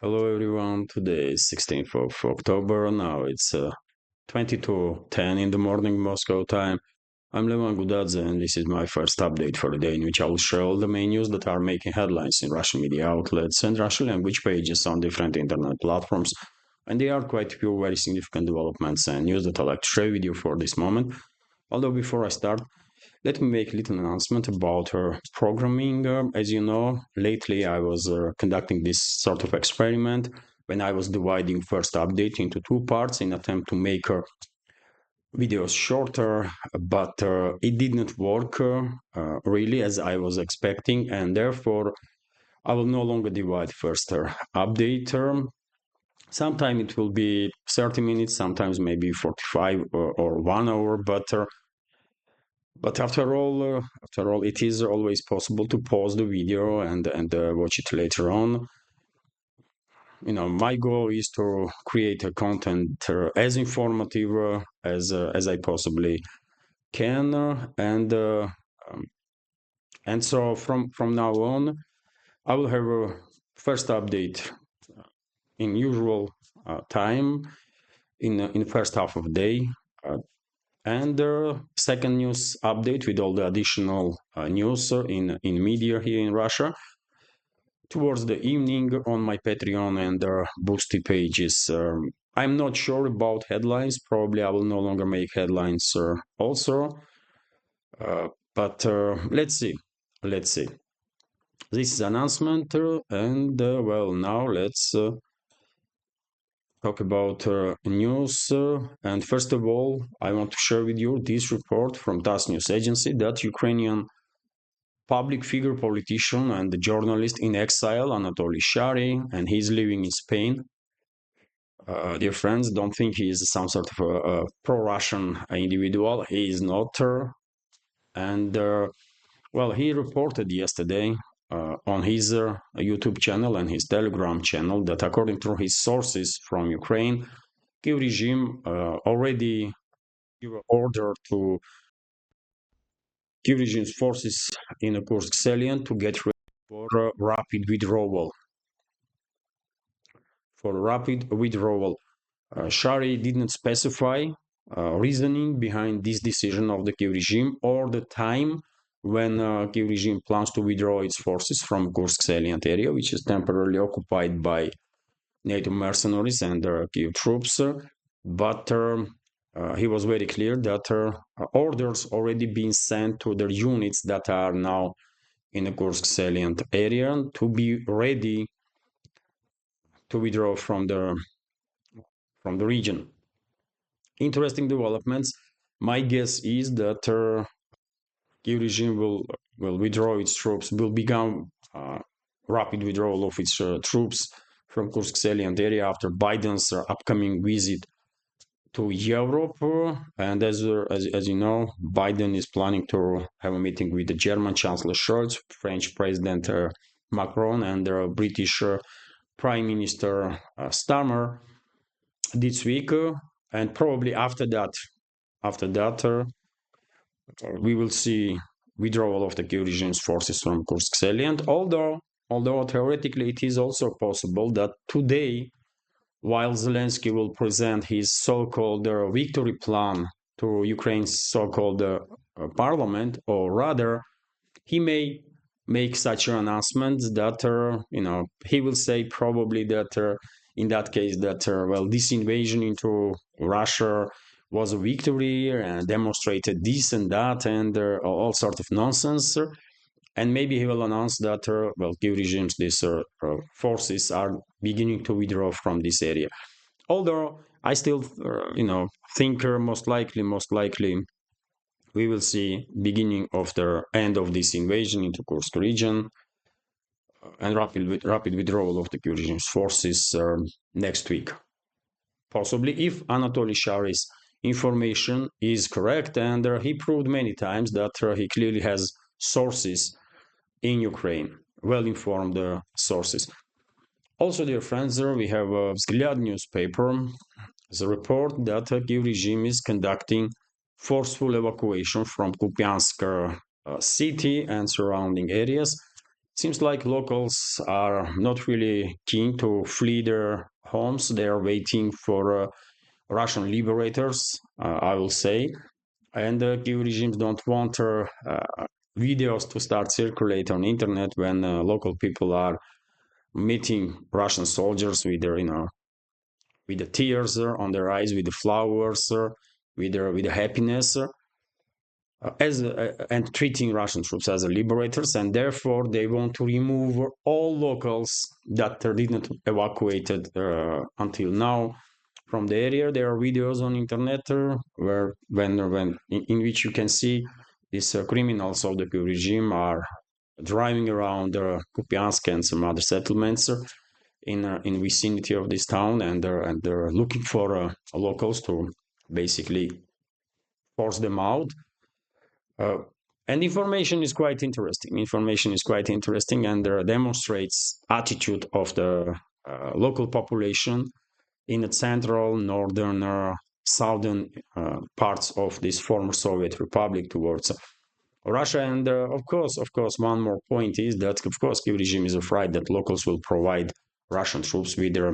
Hello everyone, today is 16th of October, now it's 22:10 in the morning Moscow time. I'm Levan Gudadze and this is my first update for the day in which I will share all the main news that are making headlines in Russian media outlets and Russian language pages on different internet platforms. And there are quite a few very significant developments and news that I'd like to share with you for this moment. Although before I start, let me make a little announcement about programming. As you know, lately I was conducting this sort of experiment when I was dividing first update into two parts in attempt to make videos shorter, but it did not work really as I was expecting, and therefore I will no longer divide first update. Sometime it will be 30 minutes, sometimes maybe 45 or 1 hour, but after all, it is always possible to pause the video and watch it later on. My goal is to create a content as informative as I possibly can, um, and so from now on, I will have a first update in usual time in the first half of the day. And second news update with all the additional news in media here in Russia towards the evening on my Patreon and Boosty pages. I'm not sure about headlines. Probably I will no longer make headlines also. But let's see. Let's see. This is announcement, and well, now let's talk about news. And first of all, I want to share with you this report from TASS News Agency that Ukrainian public figure, politician, and the journalist in exile, Anatoly Shary, and he's living in Spain. Dear friends, don't think he is some sort of a pro-Russian individual. He is not. And well, he reported yesterday on his YouTube channel and his Telegram channel that according to his sources from Ukraine, Kiev regime already gave order to Kiev regime's forces in the Kursk salient to get ready for rapid withdrawal. Shari didn't specify reasoning behind this decision of the Kiev regime or the time when Kiev regime plans to withdraw its forces from Kursk salient area, which is temporarily occupied by NATO mercenaries and Kiev troops. But he was very clear that orders already been sent to the units that are now in the Kursk salient area to be ready to withdraw from the region. Interesting developments. My guess is that Kiev regime will withdraw its troops, will begin rapid withdrawal of its troops from Kursk salient area after Biden's upcoming visit to Europe. And as you know, Biden is planning to have a meeting with the German Chancellor Scholz, French President Macron, and British Prime Minister Starmer this week. And probably after that, we will see withdrawal of the Kiev regime's forces from Kursk salient. Although theoretically it is also possible that today, while Zelensky will present his so-called victory plan to Ukraine's so-called parliament, or rather, he may make such an announcement that he will say probably that in that case that well, this invasion into Russia was a victory and demonstrated this and that and all sorts of nonsense. And maybe he will announce that well, Kiev regimes, these forces are beginning to withdraw from this area. Although I still think most likely we will see beginning of the end of this invasion into Kursk region and rapid withdrawal of the Kiev regime's forces next week. Possibly, if Anatoly Shary's information is correct, and he proved many times that he clearly has sources in Ukraine, well-informed sources. Also, dear friends, we have a Vzglyad newspaper. The report that the Kiev regime is conducting forceful evacuation from Kupiansk city and surrounding areas. Seems like locals are not really keen to flee their homes. They are waiting for Russian liberators, I will say. And the Kiev regimes don't want videos to start circulate on internet when local people are meeting Russian soldiers with their, with the tears on their eyes, with the flowers, with the happiness, and treating Russian troops as liberators, and therefore they want to remove all locals that didn't evacuated until now from the area. There are videos on internet where when in which you can see these criminals of the regime are driving around Kupiansk and some other settlements in vicinity of this town, and they're looking for locals to basically force them out. Uh, and information is quite interesting. Information is quite interesting and demonstrates attitude of the local population in the central, northern, southern parts of this former Soviet Republic towards Russia. And of course, one more point is that, of course, Kiev regime is afraid that locals will provide Russian troops with their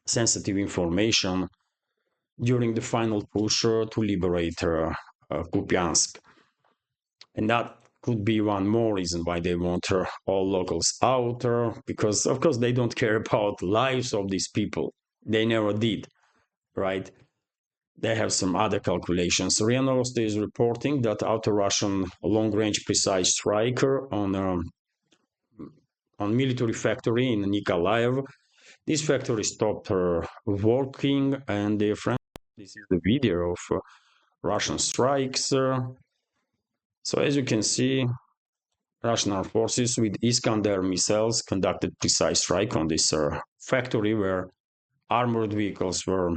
sensitive information during the final push to liberate Kupiansk. And that could be one more reason why they want all locals out, because, of course, they don't care about lives of these people. They never did, right? They have some other calculations. RIA Novosti is reporting that after Russian long-range precise striker on military factory in Nikolaev, this factory stopped working, and this is the video of Russian strikes. So as you can see, Russian armed forces with Iskander missiles conducted precise strike on this factory where armored vehicles were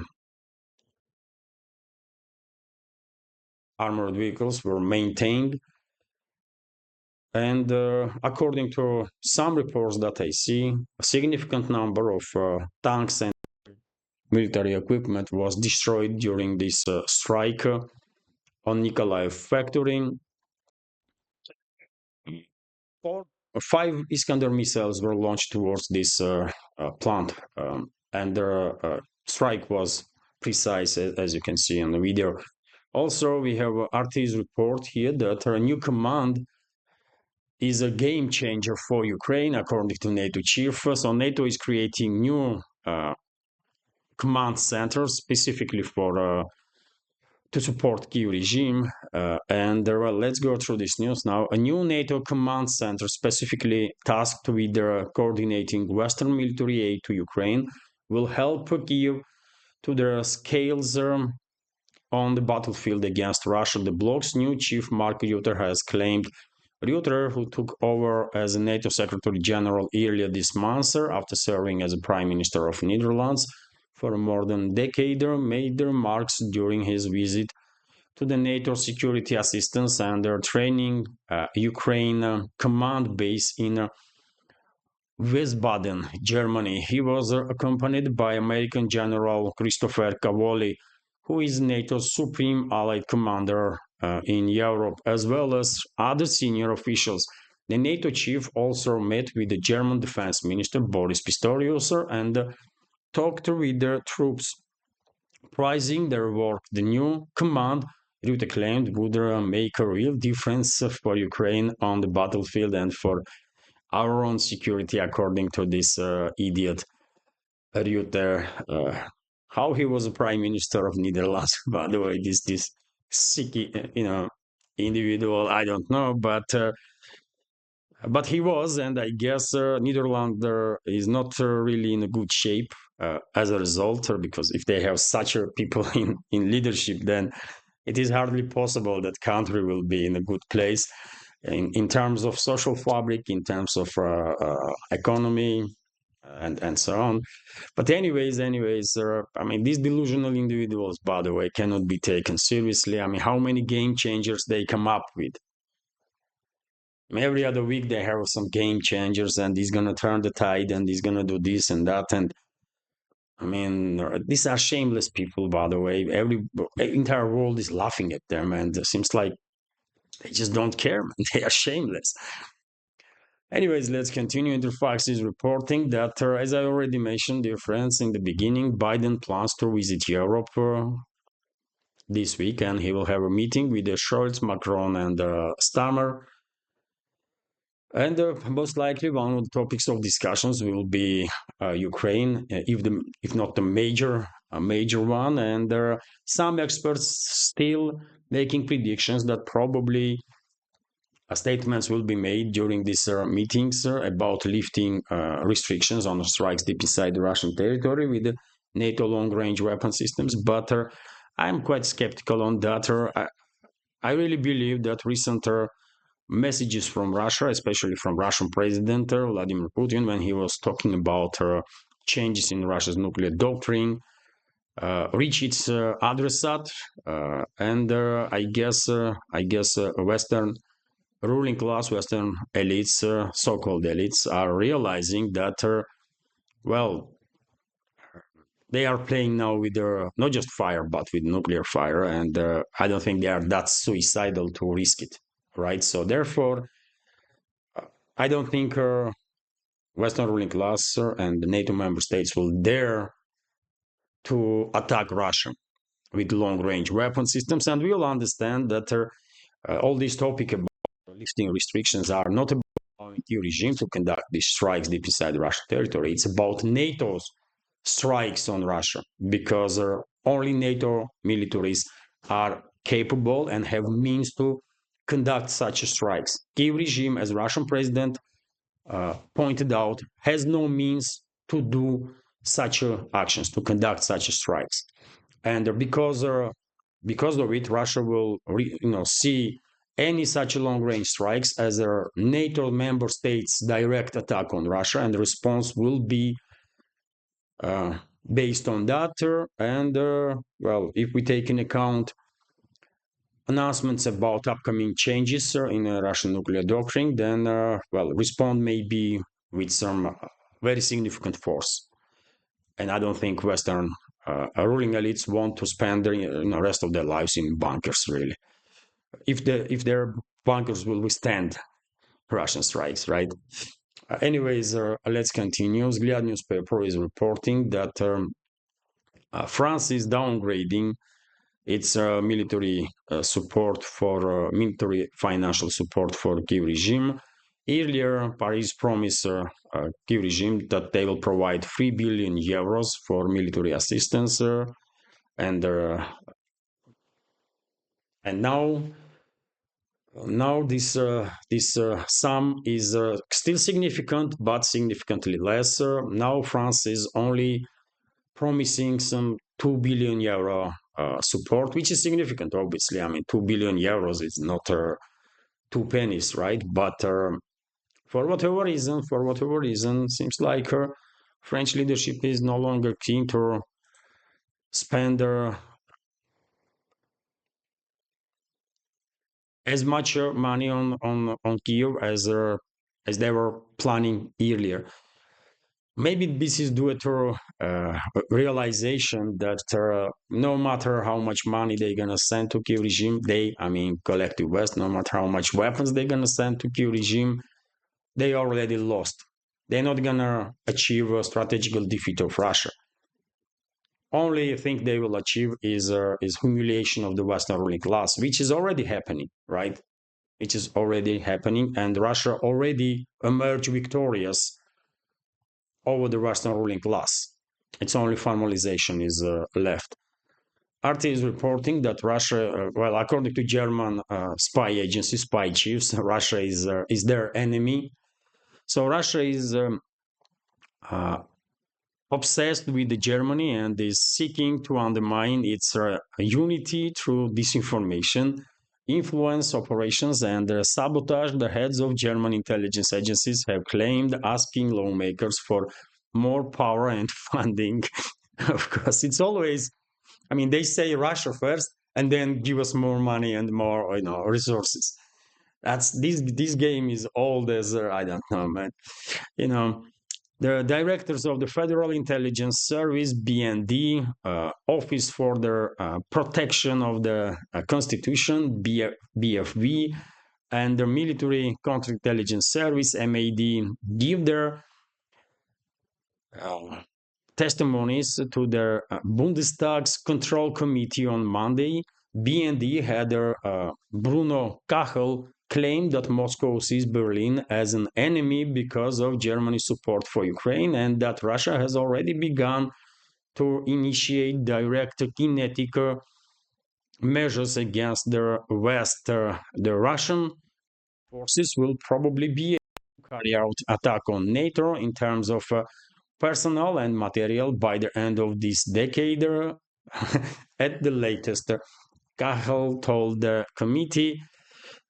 maintained. And according to some reports that I see, a significant number of tanks and military equipment was destroyed during this strike on Nikolaev factory. 5 Iskander missiles were launched towards this plant, and the strike was precise, as you can see in the video. Also, we have RT's report here that a new command is a game changer for Ukraine, according to NATO chief. So NATO is creating new command centers specifically for to support Kiev regime. And let's go through this news now. A new NATO command center specifically tasked with coordinating Western military aid to Ukraine will help Kiev to the scales on the battlefield against Russia. The bloc's new chief, Mark Rutte, has claimed. Rutte, who took over as a NATO Secretary General earlier this month after serving as a Prime Minister of Netherlands for more than a decade, made remarks during his visit to the NATO Security Assistance and Training Ukraine command base in Wiesbaden, Germany. He was accompanied by American General Christopher Cavoli, who is NATO's Supreme Allied Commander in Europe, as well as other senior officials. The NATO chief also met with the German Defense Minister Boris Pistorius and talked with the troops, praising their work. The new command, Rutte claimed, would make a real difference for Ukraine on the battlefield and for our own security, according to this idiot Rutte. How he was a prime minister of Netherlands, by the way, this sicky, individual, I don't know, but he was, and I guess Netherlands is not really in a good shape as a result, because if they have such people in leadership, then it is hardly possible that country will be in a good place in terms of social fabric, in terms of economy, and so on. But anyways, I mean, these delusional individuals, by the way, cannot be taken seriously. I mean, how many game changers they come up with? Every other week they have some game changers, and he's gonna turn the tide, and he's gonna do this and that. And I mean, these are shameless people, by the way. Every entire world is laughing at them, and it seems like they just don't care. Man. They are shameless. Anyways, let's continue. Interfax is reporting that, as I already mentioned, dear friends, in the beginning, Biden plans to visit Europe this week, and he will have a meeting with Scholz, Macron, and Starmer. And most likely, one of the topics of discussions will be Ukraine, if not the major one. And there are some experts still making predictions that probably statements will be made during these meetings about lifting restrictions on strikes deep inside the Russian territory with the NATO long-range weapon systems. But I'm quite skeptical on that. I really believe that recent messages from Russia, especially from Russian President Vladimir Putin, when he was talking about changes in Russia's nuclear doctrine, reach its adressat, and I guess Western ruling class, Western elites, so-called elites, are realizing that, well, they are playing now with their not just fire, but with nuclear fire, and I don't think they are that suicidal to risk it, right? So therefore, I don't think Western ruling class and the NATO member states will dare to attack Russia with long-range weapon systems, and we'll understand that all these topic about lifting restrictions are not about allowing the regime to conduct these strikes deep inside Russian territory. It's about NATO's strikes on Russia, because only NATO militaries are capable and have means to conduct such strikes. Kiev regime, as Russian president pointed out, has no means to do such actions, to conduct such strikes. And because of it, Russia will see any such long-range strikes as a NATO member states' direct attack on Russia, and the response will be based on that. And well, if we take in account announcements about upcoming changes in Russian nuclear doctrine, then well, respond may be with some very significant force. And I don't think Western ruling elites want to spend the rest of their lives in bunkers, really. If their bunkers will withstand Russian strikes, right? Anyways, let's continue. Vzgliad newspaper is reporting that France is downgrading its military support for military financial support for Kiev regime. Earlier, Paris promised Kiev regime that they will provide 3 billion euros for military assistance, and now this sum is still significant, but significantly less. Now France is only promising some 2 billion euro support, which is significant, obviously. I mean, 2 billion euros is not two pennies, right? But for whatever reason, seems like French leadership is no longer keen to spend as much money on Kiev as they were planning earlier. Maybe this is due to realization that no matter how much money they're gonna send to Kiev regime, I mean collective West, no matter how much weapons they're gonna send to Kiev regime, they already lost. They're not gonna achieve a strategical defeat of Russia. Only thing they will achieve is humiliation of the Western ruling class, which is already happening, right? Which is already happening, and Russia already emerged victorious over the Western ruling class. It's only formalization is left. RT is reporting that Russia, well, according to German spy agency, spy chiefs, Russia is their enemy. So Russia is obsessed with Germany and is seeking to undermine its unity through disinformation, influence operations, and sabotage. The heads of German intelligence agencies have claimed, asking lawmakers for more power and funding. Of course, it's always, I mean, they say Russia first and then give us more money and more, resources. This game is old as I don't know, man. The directors of the Federal Intelligence Service, BND, Office for the Protection of the Constitution, BFV, and the military counterintelligence service MAD give their uh, testimonies to the Bundestag's control committee on Monday. BND header Bruno Kachel claimed that Moscow sees Berlin as an enemy because of Germany's support for Ukraine and that Russia has already begun to initiate direct kinetic measures against the West. The Russian forces will probably be able to carry out attack on NATO in terms of personnel and material by the end of this decade at the latest. Kachel told the committee.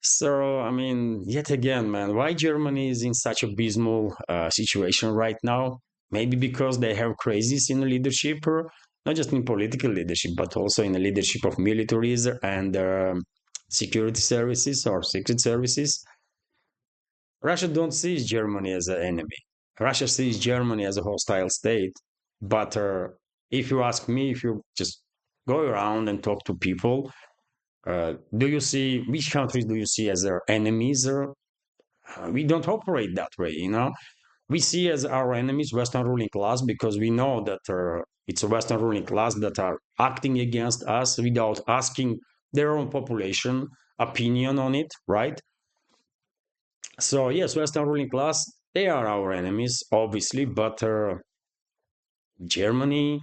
So, I mean, yet again, man, why Germany is in such abysmal situation right now? Maybe because they have crises in leadership, or not just in political leadership, but also in the leadership of militaries and security services or secret services. Russia don't see Germany as an enemy. Russia sees Germany as a hostile state. But if you ask me, if you just go around and talk to people, do you see which countries do you see as their enemies? We don't operate that way, you know. We see as our enemies Western ruling class because we know that it's a Western ruling class that are acting against us without asking their own population opinion on it, right? So yes, Western ruling class, they are our enemies, obviously, but Germany,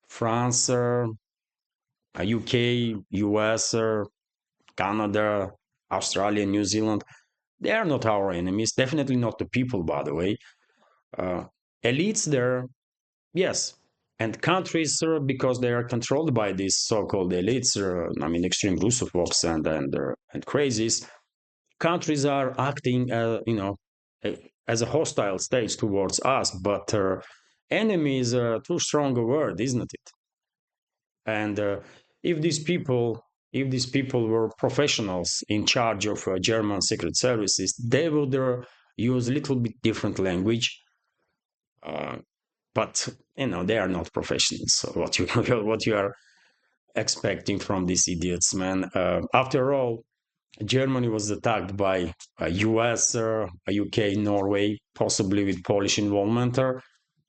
France, UK, US, Canada, Australia, New Zealand, they are not our enemies. Definitely not the people, by the way. Uh, Elites there, yes, and countries because they are controlled by these so-called elites. I mean, extreme Russophones and crazies. Countries are acting, as a hostile state towards us, but enemy is a too strong a word, isn't it? And if these people, if these people were professionals in charge of German secret services, they would use a little bit different language. Uh, but they are not professionals. So what you what you are expecting from these idiots, man? After all, Germany was attacked by US, UK, Norway, possibly with Polish involvement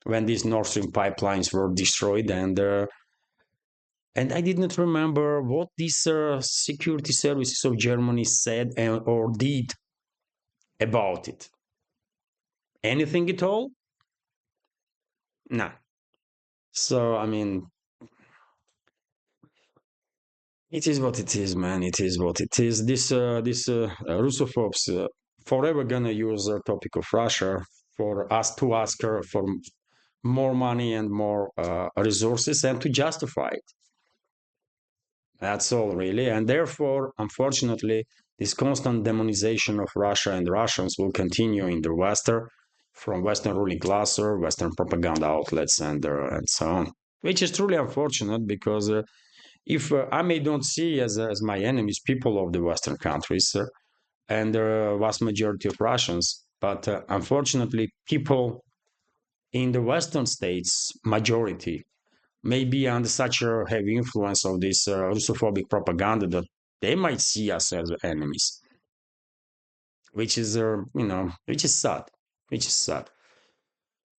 when these Nord Stream pipelines were destroyed. And I did not remember what these security services of Germany said or did about it. Anything at all? No. So, I mean, it is what it is, man. It is what it is. This Russophobes forever gonna use the topic of Russia for us to ask her for more money and more resources and to justify it. That's all, really. And therefore, unfortunately, this constant demonization of Russia and Russians will continue in the Western, from Western ruling class or Western propaganda outlets and so on, which is truly unfortunate because if I may don't see as my enemies people of the Western countries and the vast majority of Russians, but unfortunately, people in the Western states, majority, may be under such a heavy influence of this Russophobic propaganda that they might see us as enemies, which is, which is sad, which is sad.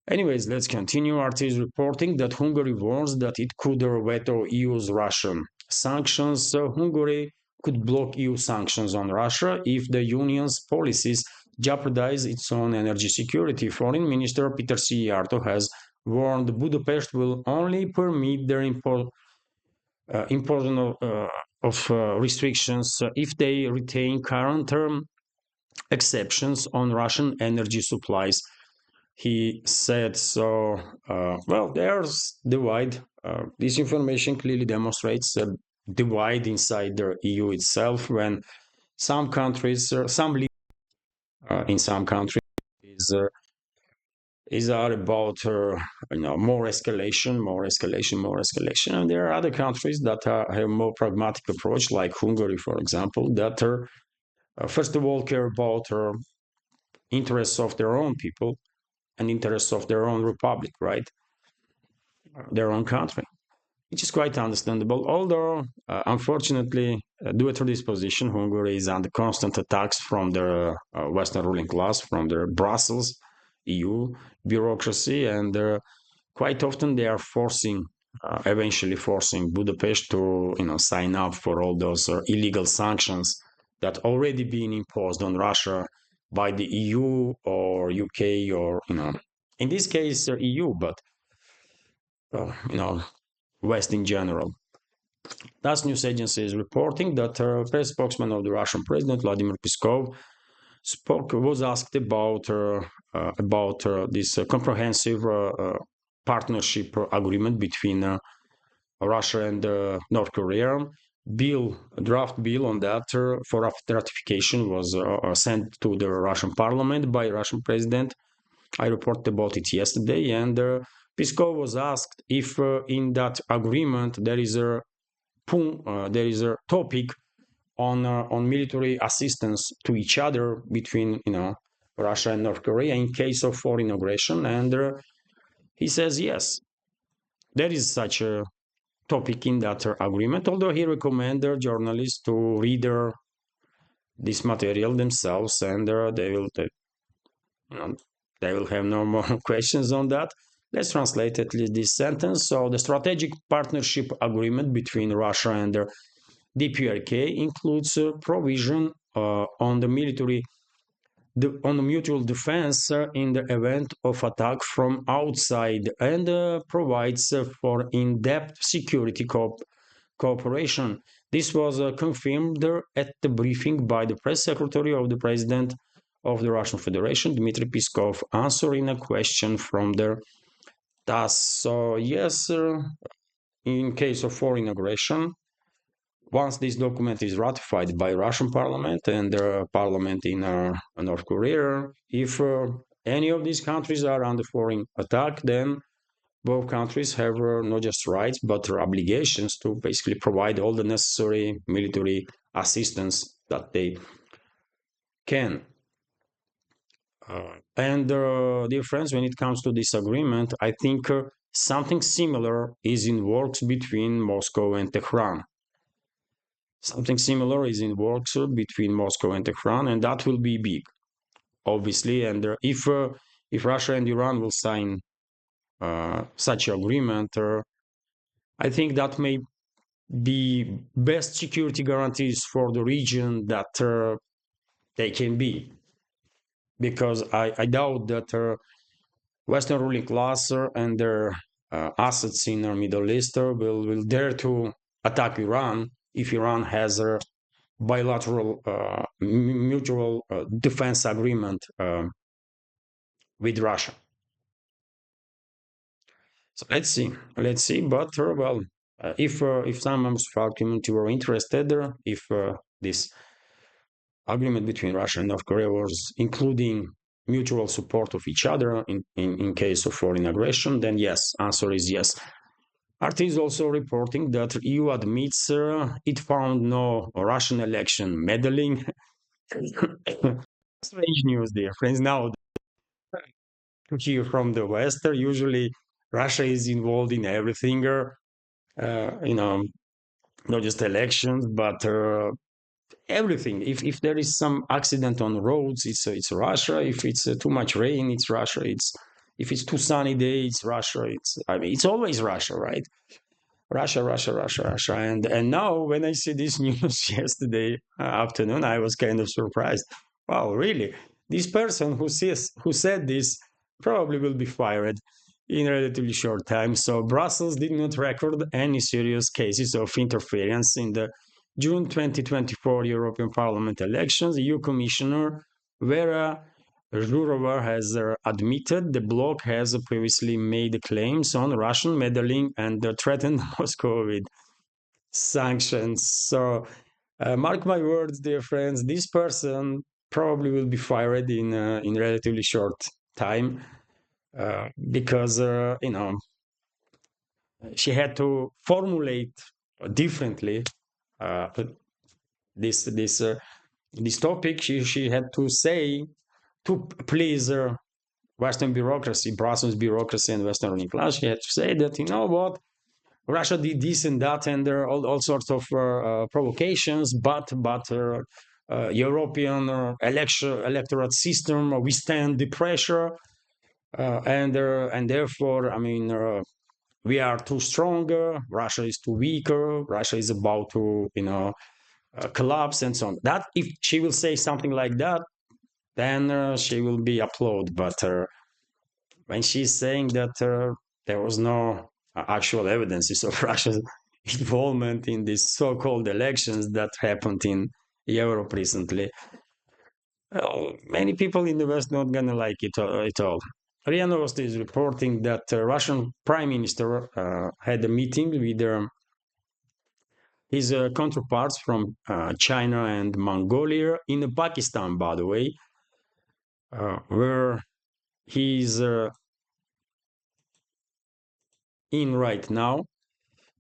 Anyways, let's continue. RT is reporting that Hungary warns that it could veto EU's Russian sanctions. So Hungary could block EU sanctions on Russia if the union's policies jeopardize its own energy security. Foreign Minister Peter Szijjártó has warned Budapest will only permit their import of restrictions if they retain current term exceptions on Russian energy supplies. He said so. Well, there's divide. This information clearly demonstrates a divide inside the EU itself when some countries, in some countries, is are about more escalation, more escalation, more escalation, and there are other countries that have more pragmatic approach, like Hungary, for example, that are first of all care about interests of their own people and interests of their own republic, right? Their own country. which is quite understandable. Although, unfortunately, due to this position, Hungary is under constant attacks from the Western ruling class, from the Brussels, EU bureaucracy, and quite often they are eventually forcing Budapest to, sign up for all those illegal sanctions that already been imposed on Russia by the EU or UK or, in this case, EU, but, West in general. TASS news agency is reporting that press spokesman of the Russian president, Vladimir Peskov, was asked about this comprehensive partnership agreement between Russia and North Korea. Draft bill on that for ratification was sent to the Russian parliament by Russian president. I reported about it yesterday, and Peskov was asked if in that agreement there is a topic on military assistance to each other between Russia and North Korea in case of foreign aggression, and he says yes, there is such a topic in that agreement. Although he recommended journalists to read this material themselves, and they will have no more questions on that. Let's translate at least this sentence. So the strategic partnership agreement between Russia and DPRK includes provision on the mutual defense in the event of attack from outside, and provides for in-depth security cooperation. This was confirmed at the briefing by the press secretary of the president of the Russian Federation, Dmitry Peskov, answering a question from the TASS. So yes, in case of foreign aggression, once this document is ratified by Russian parliament and the parliament in North Korea, if any of these countries are under foreign attack, then both countries have not just rights but obligations to basically provide all the necessary military assistance that they can. And dear friends, when it comes to this agreement, I think something similar is in works between Moscow and Tehran. Something similar is in works between Moscow and Tehran, and that will be big, obviously. And if Russia and Iran will sign such an agreement, I think that may be best security guarantees for the region that they can be, because I doubt that Western ruling class and their assets in the Middle East will dare to attack Iran if Iran has a bilateral mutual defense agreement with Russia. So let's see. But well, if some members of our community were interested, if this agreement between Russia and North Korea was including mutual support of each other in case of foreign aggression, then yes, answer is yes. RT is also reporting that EU admits it found no Russian election meddling. Strange news, dear friends. Now, to hear from the West, usually Russia is involved in everything, not just elections, but everything. If there is some accident on roads, it's Russia. If it's too much rain, it's Russia. If it's too sunny day, it's Russia. It's always Russia, right? Russia. And now when I see this news yesterday afternoon, I was kind of surprised. Wow, really? This person who said this probably will be fired in a relatively short time. So Brussels did not record any serious cases of interference in the June 2024 European Parliament elections. EU Commissioner Vera Jourova has admitted the bloc has previously made claims on Russian meddling and threatened Moscow with sanctions. So mark my words, dear friends, this person probably will be fired in relatively short time because she had to formulate differently this topic. She had to say to please Western bureaucracy, Brussels bureaucracy, and Western ruling class. She had to say that, you know what, Russia did this and that, and there are all sorts of provocations, but European electorate system withstand the pressure, and therefore, I mean, we are too strong. Russia is too weaker. Russia is about to, collapse and so on. That if she will say something like that, then she will be applauded. But when she's saying that there was no actual evidences of Russia's involvement in these so-called elections that happened in Europe recently, well, many people in the West not gonna like it at all. RIA Novosti is reporting that Russian Prime Minister had a meeting with his counterparts from China and Mongolia in Pakistan, by the way, where he's in right now.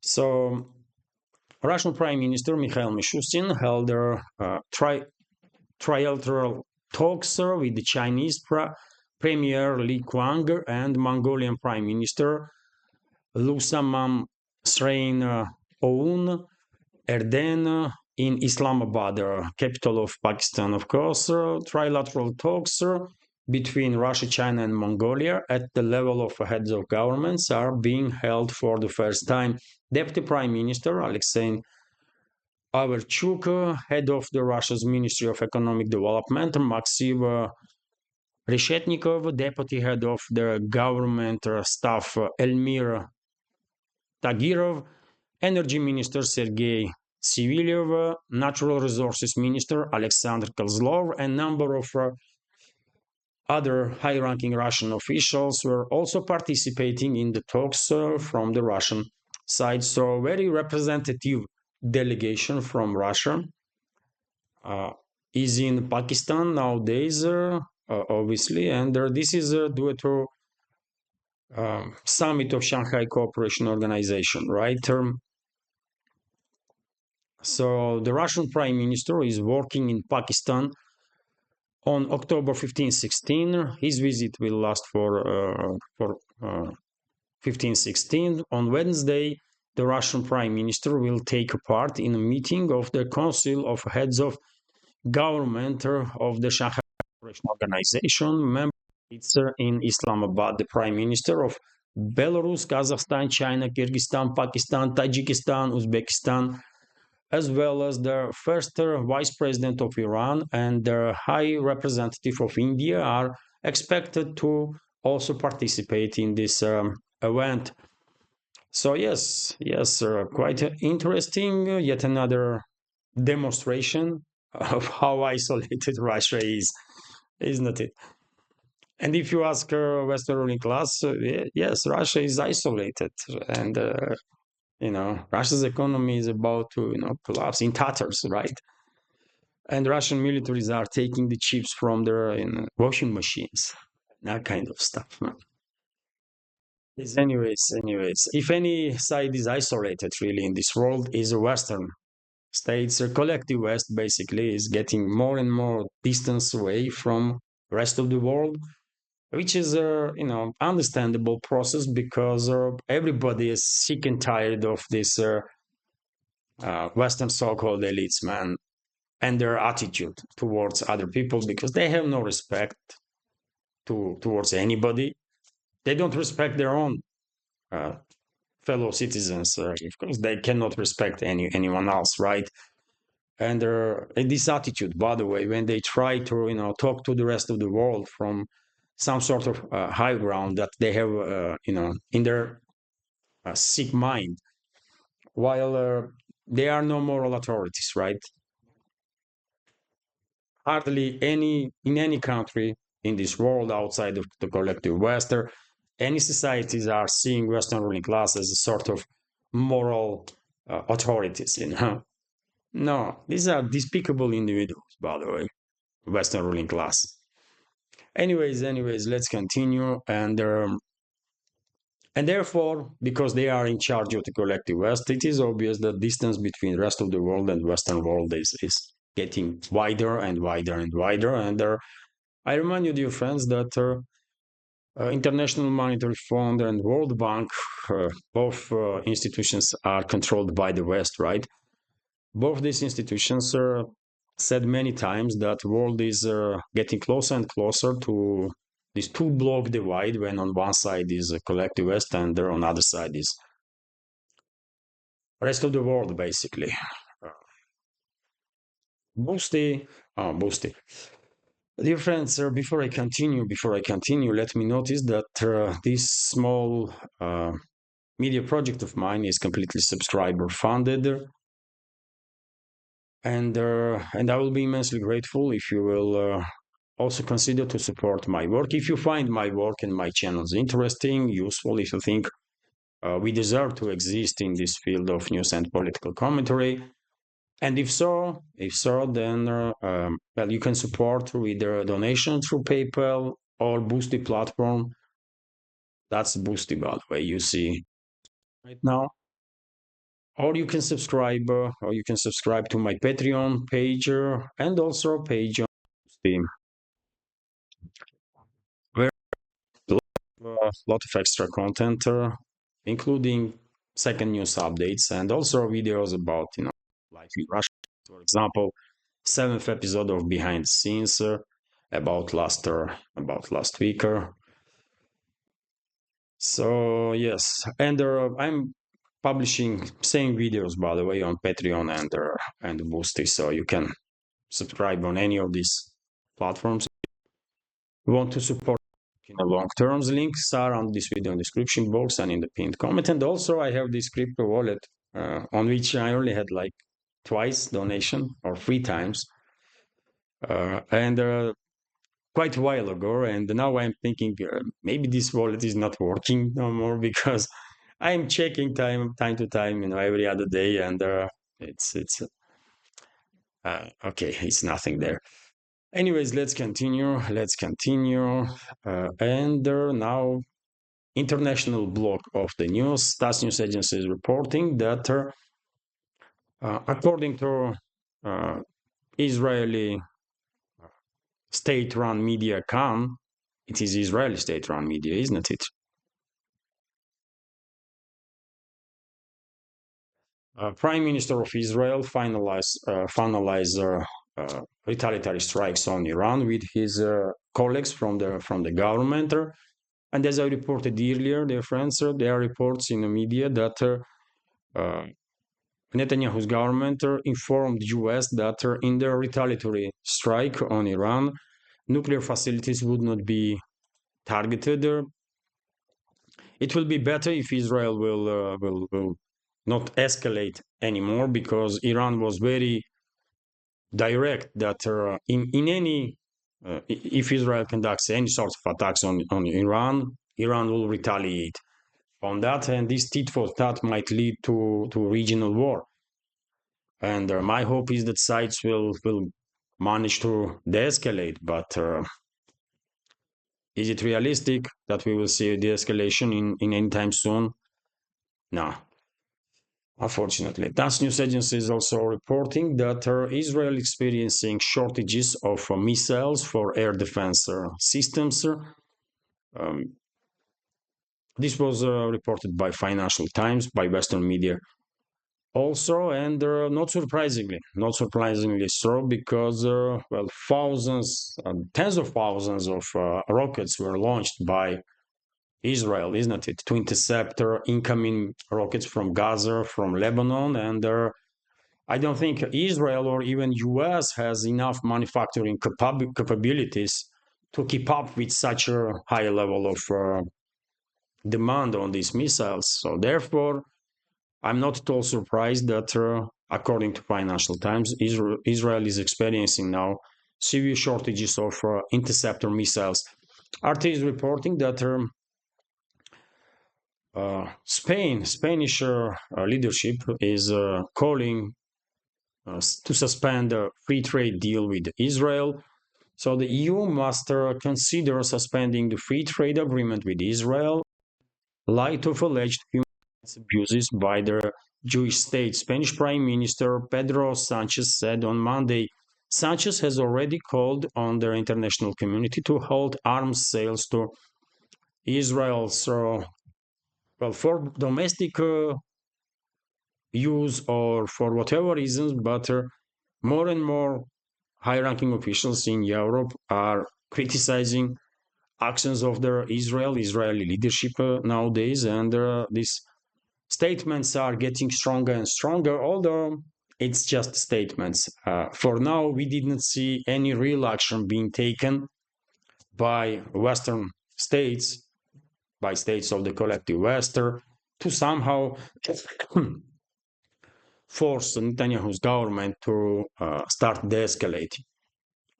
So, Russian Prime Minister Mikhail Mishustin held trilateral talks with the Chinese Premier Li Qiang and Mongolian Prime Minister Lusamam Srein Oun Erden in Islamabad, capital of Pakistan, of course. Trilateral talks between Russia, China, and Mongolia at the level of heads of governments are being held for the first time. Deputy Prime Minister Alexei Averchuk, head of the Russia's Ministry of Economic Development, Maxim Reshetnikov, deputy head of the government staff, Elmir Tagirov, Energy Minister Sergei Sivilyev, Natural Resources Minister Alexander Kozlov, and a number of other high-ranking Russian officials were also participating in the talks from the Russian side. So, very representative delegation from Russia is in Pakistan nowadays, obviously, and this is due to summit of Shanghai Cooperation Organization, right? So the Russian Prime Minister is working in Pakistan on October 15-16. His visit will last for 15-16. On Wednesday, the Russian Prime Minister will take part in a meeting of the Council of Heads of Government of the Shanghai Cooperation Organization. Member states in Islamabad, the Prime Minister of Belarus, Kazakhstan, China, Kyrgyzstan, Pakistan, Tajikistan, Uzbekistan, as well as the first Vice President of Iran and the High Representative of India are expected to also participate in this event. So yes, quite interesting. Yet another demonstration of how isolated Russia is, isn't it? And if you ask Western ruling class, yes, Russia is isolated, and Russia's economy is about to collapse in tatters, right? And Russian militaries are taking the chips from their washing machines, that kind of stuff. Anyways, if any side is isolated really in this world, is Western states. A collective West basically is getting more and more distance away from rest of the world, which is a understandable process because everybody is sick and tired of this Western so-called elites, man, and their attitude towards other people because they have no respect towards anybody. They don't respect their own fellow citizens. Of course, they cannot respect anyone else, right? And this attitude, by the way, when they try to talk to the rest of the world from some sort of high ground that they have in their sick mind, while there are no moral authorities, right? Hardly in any country in this world outside of the collective West, any societies are seeing Western ruling class as a sort of moral authorities. No, these are despicable individuals, by the way, Western ruling class. Anyways, let's continue. And therefore, because they are in charge of the collective West, it is obvious that distance between the rest of the world and Western world is getting wider and wider and wider. And I remind you, dear friends, that International Monetary Fund and World Bank, both institutions are controlled by the West, right? Both these institutions said many times that the world is getting closer and closer to this two-block divide, when on one side is a collective West and on the other side is rest of the world, basically. Boosty, Boosty. Dear friends, before I continue, let me notice that this small media project of mine is completely subscriber funded, and I will be immensely grateful if you will also consider to support my work. If you find my work and my channels interesting, useful, if you think we deserve to exist in this field of news and political commentary, and if so, then well, you can support with a donation through PayPal or Boosty platform. That's Boosty, by the way, you see right now. Or you can subscribe to my Patreon page and also page on Steam, where a lot of extra content, including second news updates and also videos about life in Russia. For example, seventh episode of Behind the Scenes about last week. So yes, and I'm publishing same videos, by the way, on Patreon and Boosty, so you can subscribe on any of these platforms. You want to support in the long terms, links are on this video in the description box and in the pinned comment. And also I have this crypto wallet on which I only had like twice donation or 3 times, and quite a while ago. And now I'm thinking maybe this wallet is not working no more, because I'm checking time to time, every other day, and it's okay, it's nothing there. Anyways, let's continue. And now, international block of the news. TASS news agency is reporting that, according to Israeli state-run media CAN, it is Israeli state-run media, isn't it? Prime Minister of Israel finalized retaliatory strikes on Iran with his colleagues from the government. And as I reported earlier, dear friends, there are reports in the media that Netanyahu's government informed the US that in their retaliatory strike on Iran, nuclear facilities would not be targeted. It will be better if Israel will not escalate anymore, because Iran was very direct that in any if Israel conducts any sort of attacks on Iran, Iran will retaliate on that, and this tit for tat might lead to regional war. And my hope is that sides will manage to de-escalate, but is it realistic that we will see a de-escalation in any time soon? No. Unfortunately, TASS news agency is also reporting that Israel experiencing shortages of missiles for air defense systems. This was reported by Financial Times, by Western media also, and not surprisingly so, because well, tens of thousands of rockets were launched by Israel, isn't it, to intercept incoming rockets from Gaza, from Lebanon, and I don't think Israel or even US has enough manufacturing capabilities to keep up with such a high level of demand on these missiles. So therefore, I'm not at all surprised that, according to Financial Times, Israel is experiencing now severe shortages of interceptor missiles. RT is reporting that Spanish leadership is calling to suspend a free trade deal with Israel. So the EU must consider suspending the free trade agreement with Israel, light of alleged human rights abuses by the Jewish state. Spanish Prime Minister Pedro Sanchez said on Monday. Sanchez has already called on the international community to halt arms sales to Israel's, well, for domestic use or for whatever reasons, but more and more high-ranking officials in Europe are criticizing actions of the Israeli leadership nowadays, and these statements are getting stronger and stronger, although it's just statements. For now, we didn't see any real action being taken by Western states, by states of the collective West, to somehow force Netanyahu's government to start de-escalating.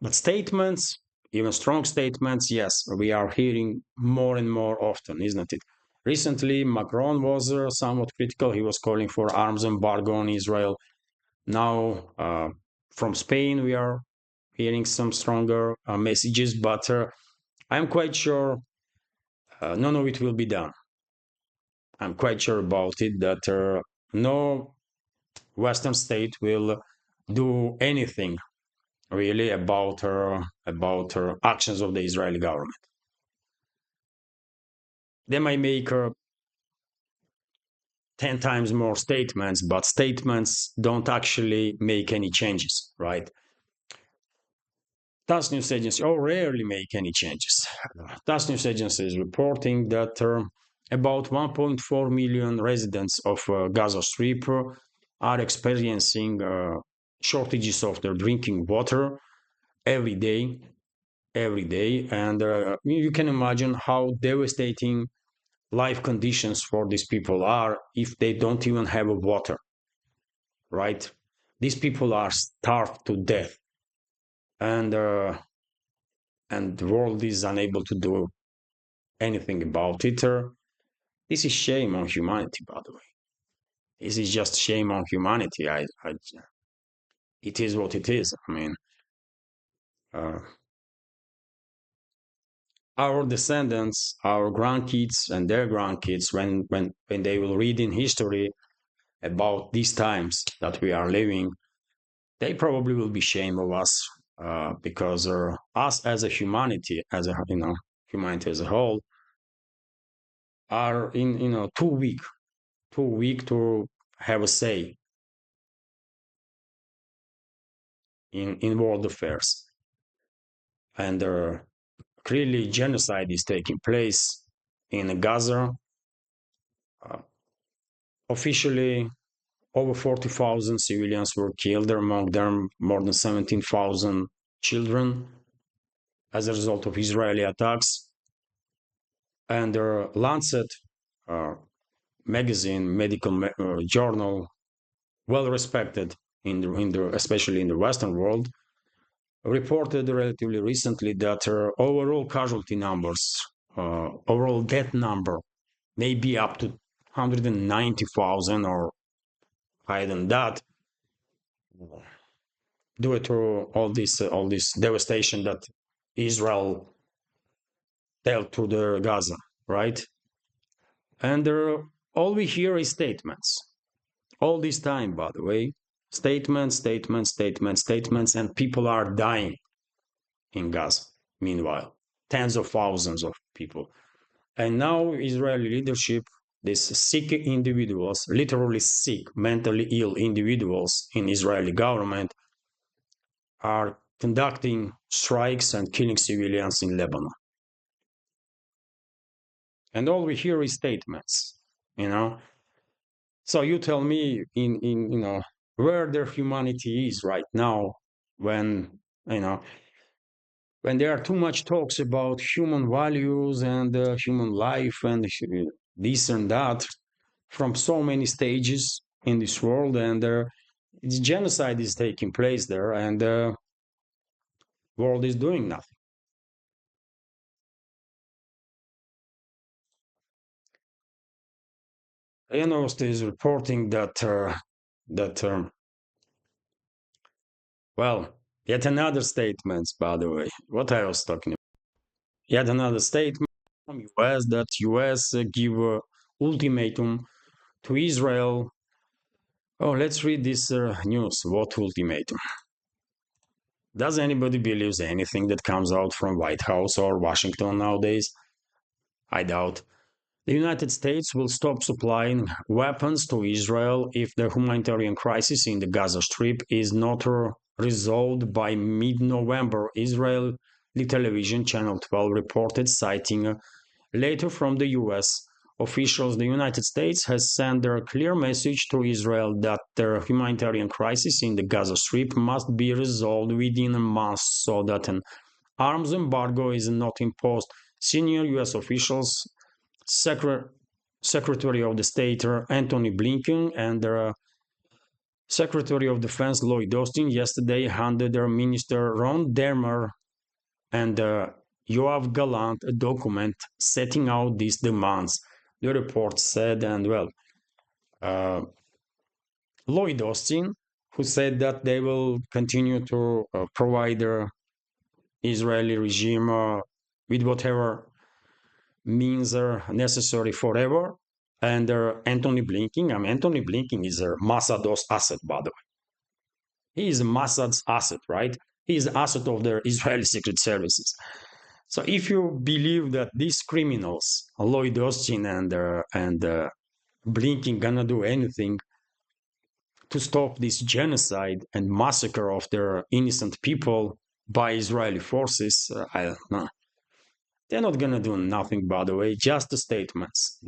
But statements, even strong statements, yes, we are hearing more and more often, isn't it? Recently, Macron was somewhat critical. He was calling for arms embargo on Israel. Now, from Spain, we are hearing some stronger messages, but I'm quite sure none of it will be done. I'm quite sure about it that no Western state will do anything really about actions of the Israeli government. They might make 10 times more statements, but statements don't actually make any changes, right? TASS news agency, or rarely make any changes. TASS news agency is reporting that about 1.4 million residents of Gaza Strip are experiencing shortages of their drinking water every day, and you can imagine how devastating life conditions for these people are if they don't even have water, right? These people are starved to death, and the world is unable to do anything about it. This is shame on humanity, by the way. This is just shame on humanity. It is what it is. I mean, uh, our descendants, our grandkids, and their grandkids, when they will read in history about these times that we are living, they probably will be ashamed of us because us as a humanity, humanity as a whole, are in too weak to have a say in world affairs, and clearly genocide is taking place in Gaza. Uh, Officially, over 40,000 civilians were killed, among them more than 17,000 children as a result of Israeli attacks. And the Lancet magazine, medical journal, well respected especially in the Western world, reported relatively recently that overall casualty numbers, overall death number, may be up to 190,000 or higher than that, due to all this devastation that Israel dealt to the Gaza, right? And all we hear is statements. All this time, by the way, statements, and people are dying in Gaza. Meanwhile, tens of thousands of people. And now Israeli leadership, these sick individuals, literally sick, mentally ill individuals in Israeli government, are conducting strikes and killing civilians in Lebanon. And all we hear is statements, you know. So you tell me in where their humanity is right now when when there are too much talks about human values and human life and this and that from so many stages in this world, and genocide is taking place there, and the world is doing nothing. Enost is reporting that well, yet another statement, by the way, what I was talking about. Yet another statement from US that US give ultimatum to Israel. Oh, let's read this news. What ultimatum? Does anybody believe anything that comes out from White House or Washington nowadays? I doubt. The United States will stop supplying weapons to Israel if the humanitarian crisis in the Gaza Strip is not resolved by mid-November, Israeli television Channel 12 reported, citing a letter from the US officials. The United States has sent a clear message to Israel that the humanitarian crisis in the Gaza Strip must be resolved within a month so that an arms embargo is not imposed. Senior US officials, Secretary of the State Antony Blinken and Secretary of Defense Lloyd Austin yesterday handed their Minister Ron Dermer and Yoav Gallant a document setting out these demands. The report said, and well, Lloyd Austin, who said that they will continue to provide the Israeli regime with whatever means are necessary forever. And Antony Blinken is Mossad's asset, by the way. He is Mossad's asset, right? He is the asset of the Israeli secret services. So if you believe that these criminals, Lloyd Austin and Blinken, gonna do anything to stop this genocide and massacre of their innocent people by Israeli forces, I don't know. They're not gonna do nothing, by the way, just the statements,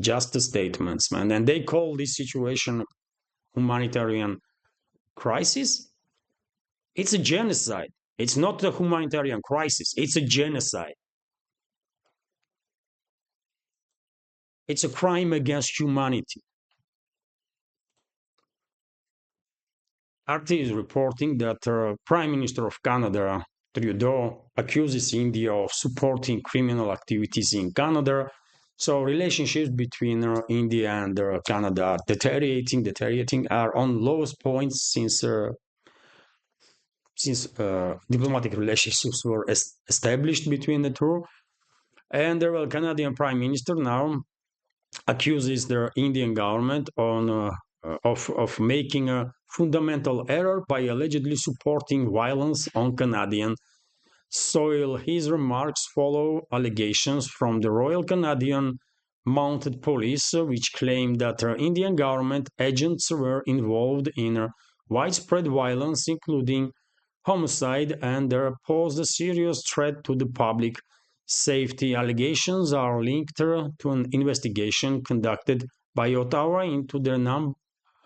man. And they call this situation humanitarian crisis. It's a genocide. It's not a humanitarian crisis. It's a genocide. It's a crime against humanity. RT is reporting that Prime Minister of Canada, Trudeau, accuses India of supporting criminal activities in Canada. So relationships between India and Canada are deteriorating, are on lowest points since diplomatic relationships were established between the two. And the Canadian Prime Minister now accuses the Indian government of making a fundamental error by allegedly supporting violence on Canadian soil. His remarks follow allegations from the Royal Canadian Mounted Police, which claimed that Indian government agents were involved in widespread violence, including homicide, and posed a serious threat to the public safety. Allegations are linked to an investigation conducted by Ottawa into the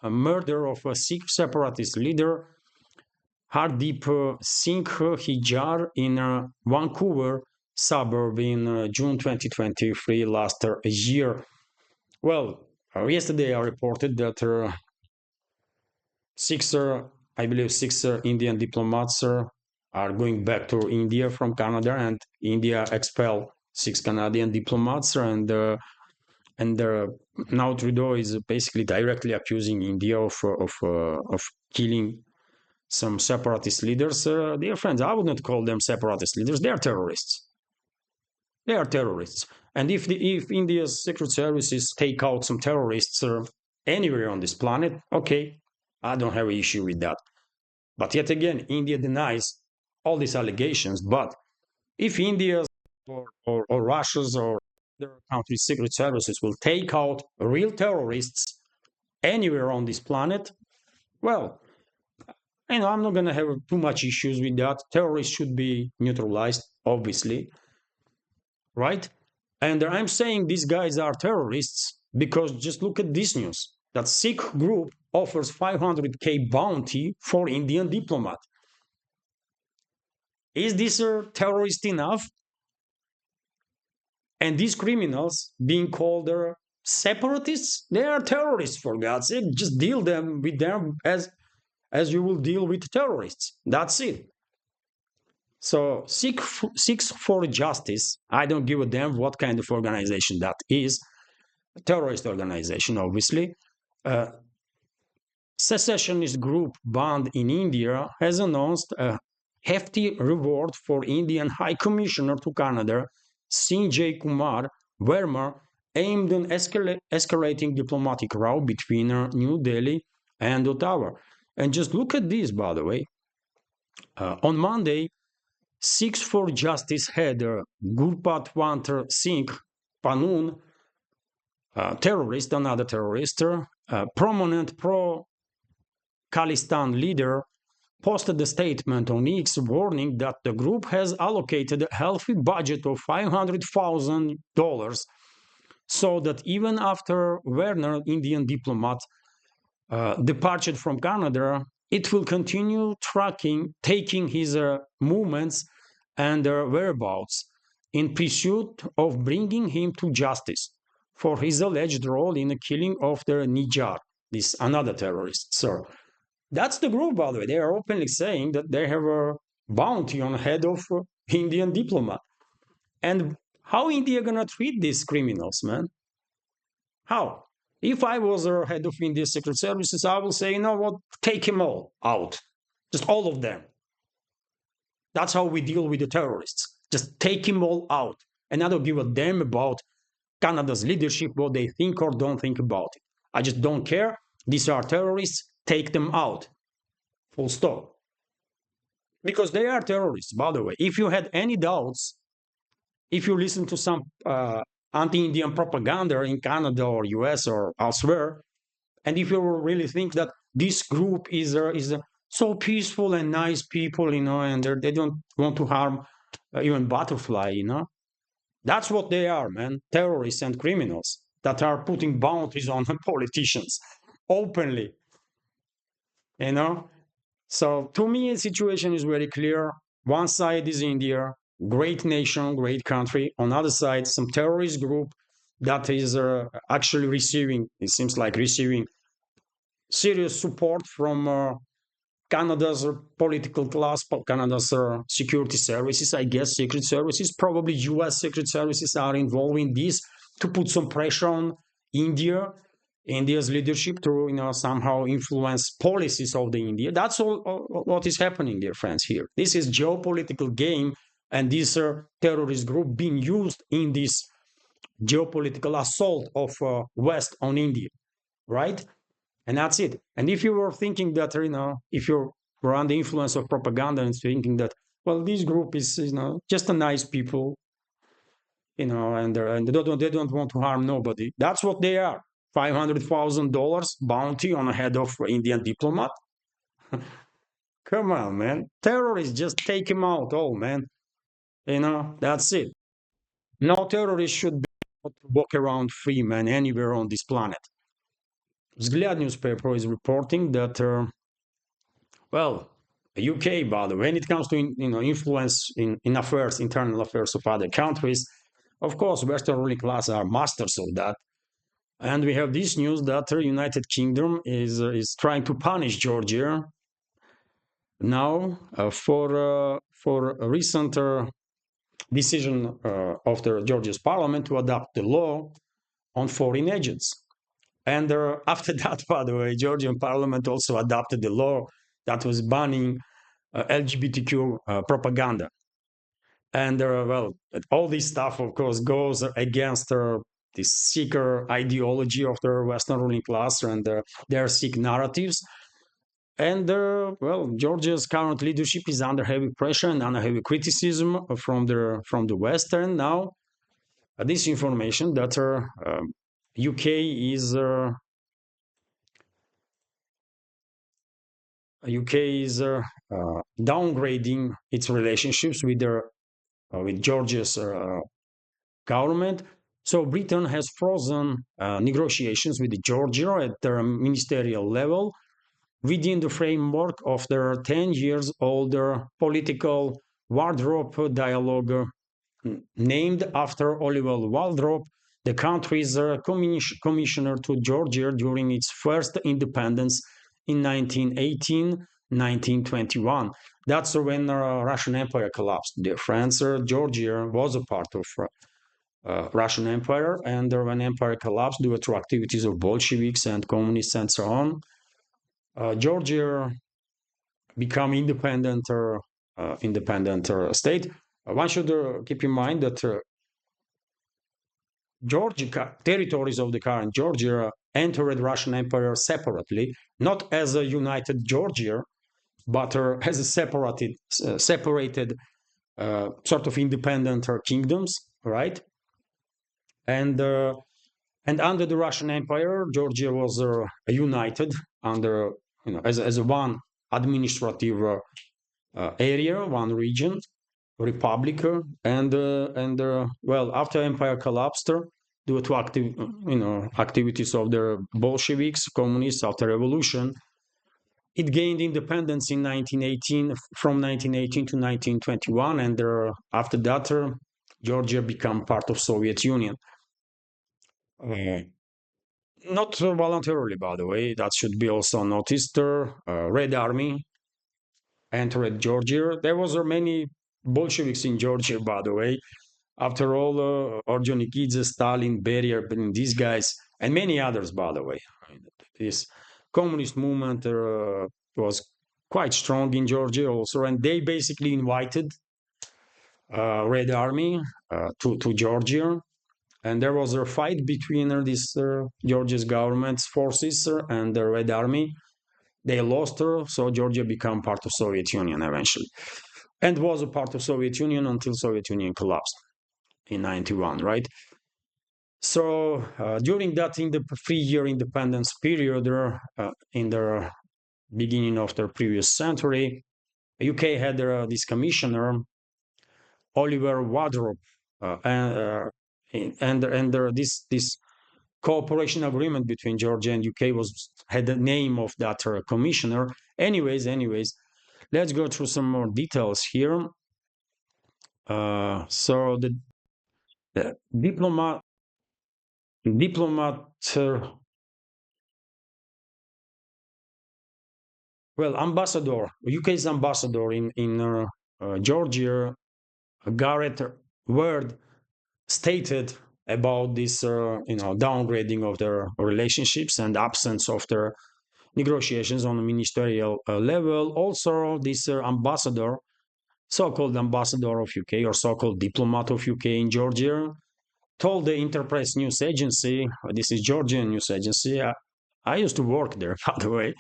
murder of a Sikh separatist leader, Hardeep Singh Hijar, in a Vancouver suburb in June 2023, last year. Well, yesterday I reported that six Indian diplomats are going back to India from Canada, and India expelled 6 Canadian diplomats, and now Trudeau is basically directly accusing India of killing some separatist leaders. Dear friends, I would not call them separatist leaders. They are terrorists. They are terrorists. And if India's secret services take out some terrorists anywhere on this planet, okay, I don't have an issue with that. But yet again, India denies all these allegations. But if India's or Russia's or their country's secret services will take out real terrorists anywhere on this planet, well, I'm not going to have too much issues with that. Terrorists should be neutralized, obviously, right? And I'm saying these guys are terrorists because just look at this news. That Sikh group offers 500K bounty for Indian diplomat. Is this a terrorist enough? And these criminals being called separatists, they are terrorists, for God's sake. Just deal with them as you will deal with terrorists. That's it. So Sikhs for Justice, I don't give a damn what kind of organization that is. A terrorist organization, obviously. Secessionist group banned in India has announced a hefty reward for Indian High Commissioner to Canada, Sanjay Kumar Verma, aimed on escalating diplomatic row between New Delhi and Ottawa. And just look at this, by the way. On Monday, Sikhs for Justice head Gurpatwant Singh Panun, terrorist, another terrorist, prominent pro-Khalistan leader, posted a statement on X warning that the group has allocated a healthy budget of $500,000 so that even after Werner, Indian diplomat, departed from Canada, it will continue taking his movements and whereabouts in pursuit of bringing him to justice for his alleged role in the killing of the Nijar, this another terrorist. So that's the group, by the way. They are openly saying that they have a bounty on the head of Indian diplomat. And how India gonna treat these criminals, man? How? If I was a head of India's secret services, I will say, you know what, take them all out. Just all of them. That's how we deal with the terrorists. Just take them all out. And I don't give a damn about Canada's leadership, what they think or don't think about it. I just don't care. These are terrorists. Take them out. Full stop. Because they are terrorists, by the way. If you had any doubts, if you listen to some anti-Indian propaganda in Canada or US or elsewhere, and if you really think that this group is so peaceful and nice people, and they don't want to harm even butterfly, that's what they are, man. Terrorists and criminals that are putting bounties on politicians openly, So to me, the situation is very clear. One side is India, great nation, great country. On the other side, some terrorist group that is actually it seems like receiving serious support from Canada's political class, Canada's security services, I guess secret services, probably US secret services are involved in this to put some pressure on India's leadership to somehow influence policies of the India. That's all what is happening, dear friends, here. This is geopolitical game, and this terrorist group being used in this geopolitical assault of West on India, right? And that's it. And if you were thinking that, if you were under the influence of propaganda and thinking that, well, this group is, just a nice people, and they don't want to harm nobody. That's what they are. $500,000 bounty on the head of Indian diplomat. Come on, man. Terrorists, just take him out, man. That's it. No terrorist should be able to walk around free, man, anywhere on this planet. Vzglyad newspaper is reporting that, UK, by the way, when it comes to influence in affairs, internal affairs of other countries, of course, Western ruling class are masters of that. And we have this news that the United Kingdom is trying to punish Georgia now for a recent decision of the Georgia's parliament to adopt the law on foreign agents. And after that, by the way, Georgian parliament also adopted the law that was banning LGBTQ propaganda. And all this stuff, of course, goes against the seeker ideology of the Western ruling class and their Sikh narratives. And Georgia's current leadership is under heavy pressure and under heavy criticism from the West. And now, this information that UK is downgrading its relationships with Georgia's government. So Britain has frozen negotiations with Georgia at the ministerial level within the framework of their 10 years older political wardrobe dialogue named after Oliver Wardrobe, the country's commissioner to Georgia during its first independence in 1918-1921. That's when the Russian Empire collapsed. Dear friends, Georgia was a part of Russian Empire, and when Empire collapsed due to activities of Bolsheviks and communists and so on, Georgia became independent state. One should keep in mind that Georgia territories of the current Georgia entered Russian Empire separately, not as a united Georgia, but as a separated sort of independent kingdoms, right? and uh, and under the Russian Empire, Georgia was united under, as a one administrative area, one region, republic, well, after empire collapsed, due to activities of the Bolsheviks, communists after revolution, it gained independence in 1918, from 1918 to 1921, and after that, Georgia became part of Soviet Union. Uh, Not voluntarily, by the way. That should be also noticed. Red Army entered Georgia. There was many Bolsheviks in Georgia, by the way. After all, Orjonikidze, Stalin, Beria, these guys, and many others, by the way. This communist movement was quite strong in Georgia also, and they basically invited Red Army to Georgia, and there was a fight between this Georgia's government's forces and the Red Army. They lost her, so Georgia became part of Soviet Union eventually, and was a part of Soviet Union until Soviet Union collapsed in 91, right? So during that in the 3-year independence period, in the beginning of the previous century, UK had this commissioner, Oliver Wardrop, and this cooperation agreement between Georgia and UK had the name of that commissioner. Anyways, let's go through some more details here. So the diplomat, well, ambassador, UK's ambassador in Georgia, Gareth Ward, stated about this, downgrading of their relationships and absence of their negotiations on a ministerial level. Also, this ambassador, so-called ambassador of UK or so-called diplomat of UK in Georgia, told the Interpress news agency, this is Georgian news agency. I used to work there, by the way.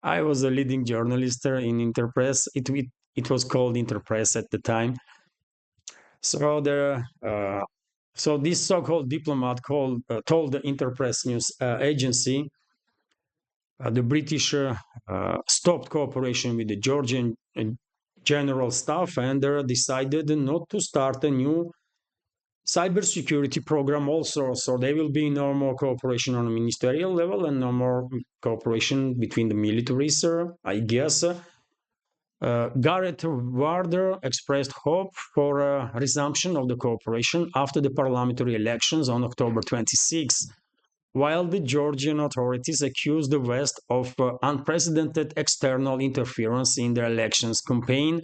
I was a leading journalist in Interpress. It was called Interpress at the time. So so this so-called diplomat told the Interpress news agency the British stopped cooperation with the Georgian general staff and decided not to start a new cybersecurity program also. So there will be no more cooperation on a ministerial level and no more cooperation between the militaries, I guess. Gareth Warder expressed hope for a resumption of the cooperation after the parliamentary elections on October 26, while the Georgian authorities accused the West of unprecedented external interference in their elections campaign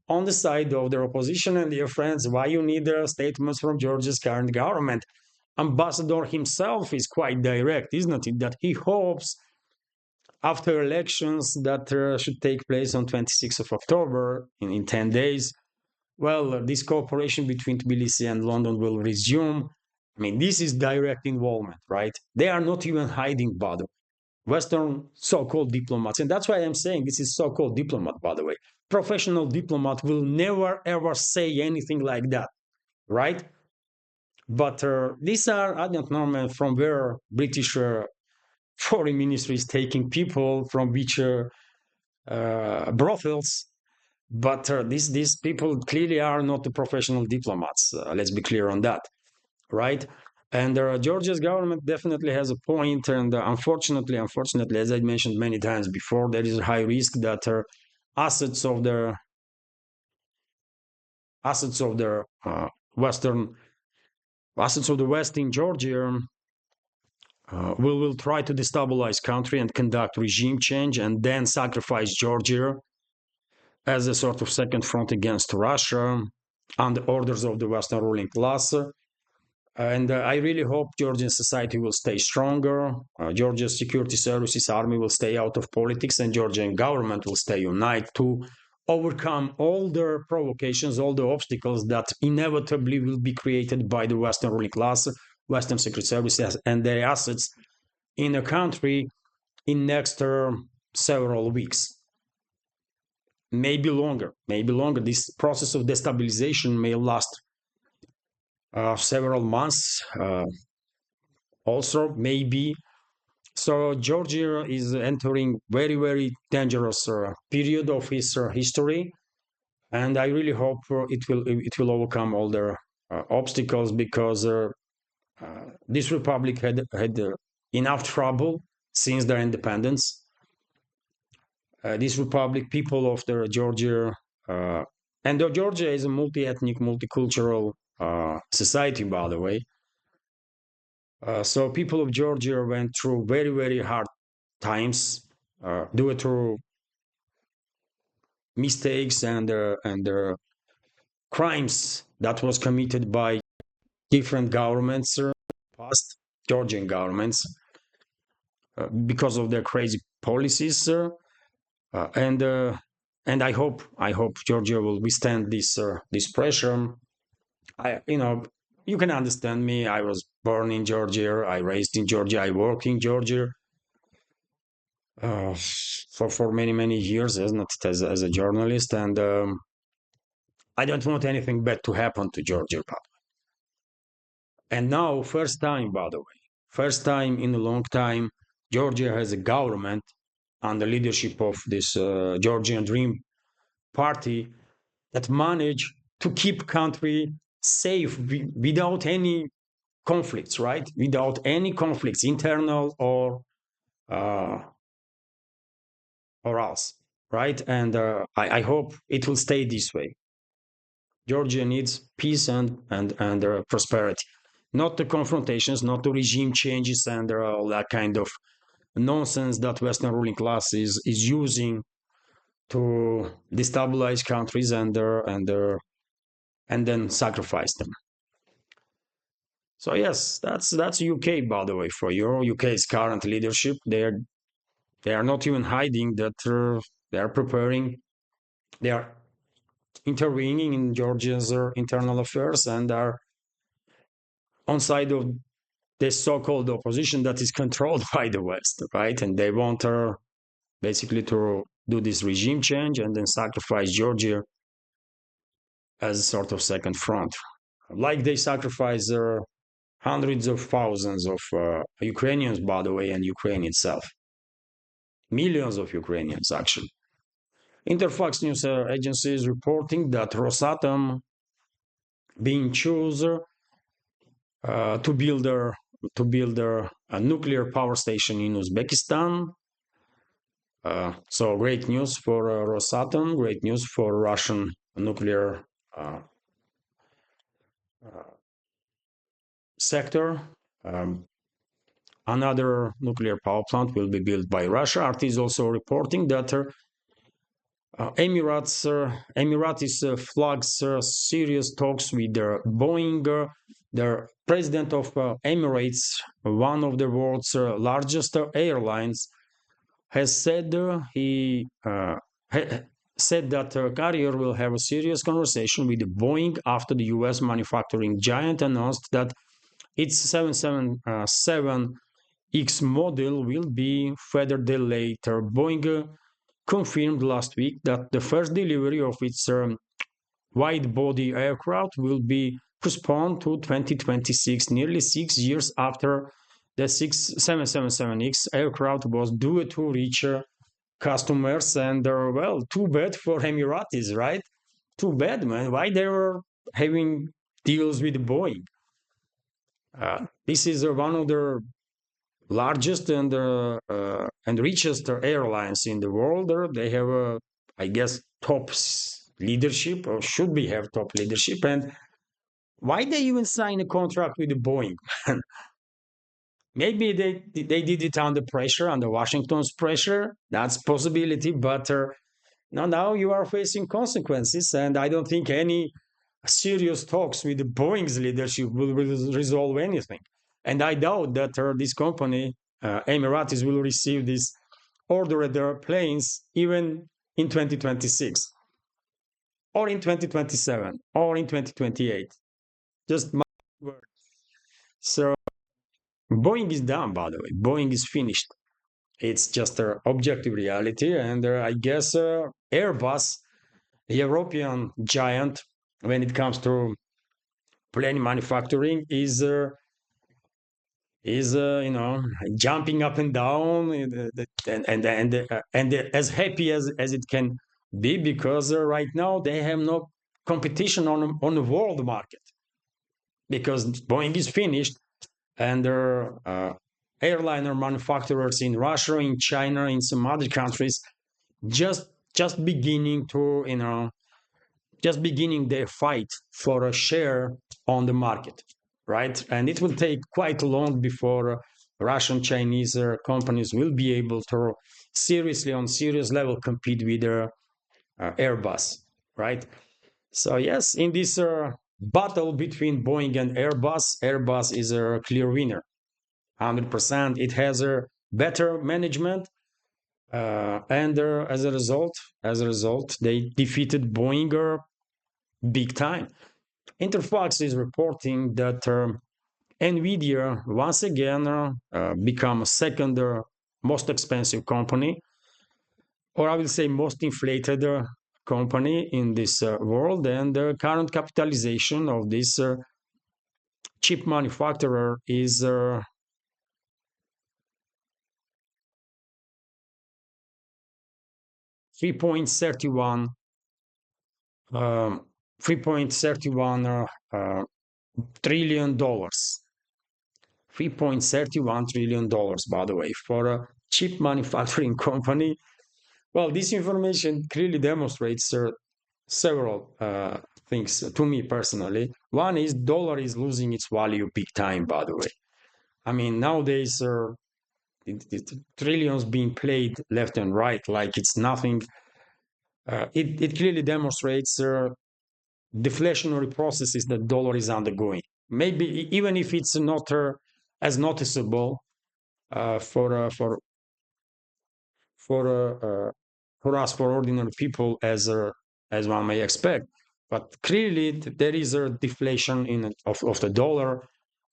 on the side of their opposition. And dear friends, why you need statements from Georgia's current government? Ambassador himself is quite direct, isn't it? That he hopes after elections that should take place on 26th of October, in 10 days, well, this cooperation between Tbilisi and London will resume. I mean, this is direct involvement, right? They are not even hiding, by the way. Western so-called diplomats, and that's why I'm saying this is so-called diplomat, by the way. Professional diplomat will never, ever say anything like that, right? But these are, I don't know, from where British foreign ministry is taking people from which brothels, but these people clearly are not the professional diplomats. Let's be clear on that, right? And Georgia's government definitely has a point, and unfortunately, as I mentioned many times before, there is a high risk that assets of their Western assets of the West in Georgia will try to destabilize country and conduct regime change and then sacrifice Georgia as a sort of second front against Russia on the orders of the Western ruling class. And I really hope Georgian society will stay stronger. Georgia's security services, army will stay out of politics, and Georgian government will stay united to overcome all the provocations, all the obstacles that inevitably will be created by the Western ruling class, Western secret services, and their assets in a country in next several weeks. Maybe longer. This process of destabilization may last several months, also maybe. So Georgia is entering very, very dangerous period of his history, and I really hope it will overcome all their obstacles, because this republic had enough trouble since their independence. This republic, people of the Georgia, uh, and Georgia is a multi-ethnic, multicultural society, by the way. So people of Georgia went through very, very hard times due to mistakes and crimes that was committed by different governments, past Georgian governments, because of their crazy policies. And I hope Georgia will withstand this pressure. You can understand me. I was born in Georgia. I raised in Georgia. I worked in Georgia uh, for many years, not as a journalist, and I don't want anything bad to happen to Georgia. And now, first time, by the way, first time in a long time, Georgia has a government under leadership of this Georgian Dream Party that managed to keep country safe without any conflicts, right? Without any conflicts, internal uh, or else, right? And I hope it will stay this way. Georgia needs peace and prosperity, not the confrontations, not the regime changes and all that kind of nonsense that Western ruling class is using to destabilize countries and then sacrifice them. So yes, that's UK, by the way, for you. UK's current leadership, they are not even hiding that they are preparing, they are intervening in Georgia's internal affairs and are on side of the so-called opposition that is controlled by the West, right? And they want basically to do this regime change and then sacrifice Georgia as a sort of second front, like they sacrifice hundreds of thousands of Ukrainians, by the way, and Ukraine itself, millions of Ukrainians actually. Interfax news agency is reporting that Rosatom being chosen to build a nuclear power station in Uzbekistan. So great news for Rosatom, great news for Russian nuclear uh, uh, sector. Um, Another nuclear power plant will be built by Russia. RT is also reporting that Emirates flags serious talks with Boeing. The president of Emirates, one of the world's largest airlines, has said said that Carrier will have a serious conversation with Boeing after the U.S. manufacturing giant announced that its 777X model will be further delayed. Boeing confirmed last week that the first delivery of its wide-body aircraft will be postponed to 2026, nearly 6 years after the 777X aircraft was due to reach customers. And well, too bad for Emirates, right? Too bad, man. Why they were having deals with Boeing? This is one of the largest and richest airlines in the world. They have, I guess, top leadership, or should be have top leadership. And why they even sign a contract with Boeing? Maybe they did it under pressure, under Washington's pressure. That's possibility, but now you are facing consequences, and I don't think any serious talks with Boeing's leadership will resolve anything. And I doubt that this company, Emirates, will receive this order at their planes even in 2026 or in 2027 or in 2028. Just my word. So Boeing is done, by the way. Boeing is finished. It's just an objective reality. And I guess Airbus, the European giant, when it comes to plane manufacturing is jumping up and down and as happy as it can be because right now they have no competition on the world market because Boeing is finished and their airliner manufacturers in Russia, in China, in some other countries just just beginning to just beginning their fight for a share on the market, right? And it will take quite long before Russian Chinese companies will be able to seriously, on serious level, compete with Airbus, right? So yes, in this battle between Boeing and Airbus, Airbus is a clear winner, 100%. It has a better management, and as a result, they defeated Boeing big time. Interfax is reporting that Nvidia once again become a second most expensive company, or I will say most inflated company in this world, and the current capitalization of this chip manufacturer is 3.31 trillion dollars. $3.31 trillion, by the way, for a chip manufacturing company. Well, this information clearly demonstrates several things to me personally. One is dollar is losing its value big time, by the way. I mean, nowadays, trillions being played left and right like it's nothing. It clearly demonstrates deflationary processes that dollar is undergoing. Maybe even if it's not as noticeable uh, for uh, for for for us, for ordinary people, as one may expect. But clearly, there is a deflation of the dollar.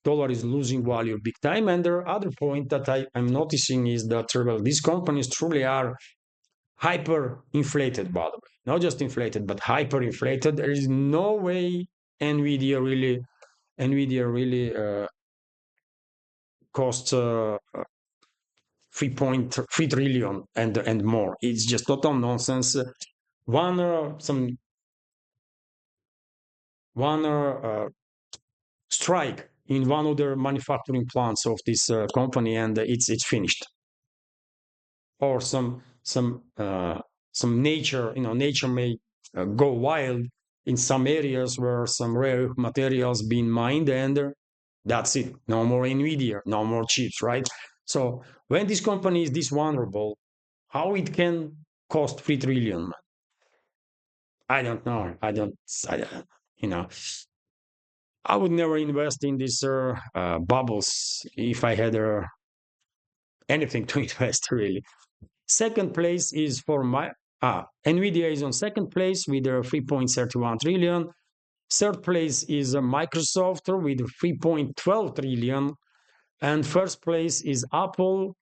Dollar is losing value big time. And the other point that I'm noticing is that well, these companies truly are hyper inflated, by the way. Not just inflated, but hyper inflated. There is no way Nvidia really costs 3.3 trillion and more. It's just total nonsense. One strike in one of the manufacturing plants of this company, and it's finished. Or some nature may go wild in some areas where some rare materials being mined, and that's it. No more Nvidia, no more chips, right? So when this company is this vulnerable, how it can cost 3 trillion? I don't know. You know, I would never invest in these bubbles if I had anything to invest, really. Second place is for Nvidia is on second place with 3.31 trillion. Third place is Microsoft with 3.12 trillion. And first place is Apple,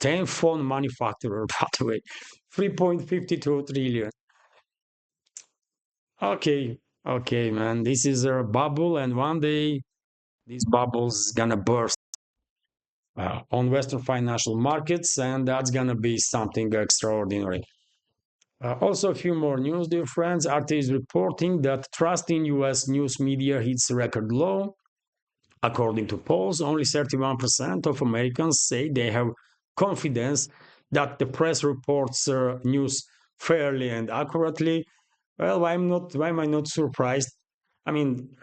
10 phone manufacturer, by the way, 3.52 trillion. Okay, okay, man. This is a bubble, and one day this bubble's gonna burst on Western financial markets, and that's gonna be something extraordinary. Also, a few more news, dear friends. RT is reporting that trust in US news media hits record low. According to polls, only 31% of Americans say they have confidence that the press reports news fairly and accurately. Well, why am I not surprised? I mean,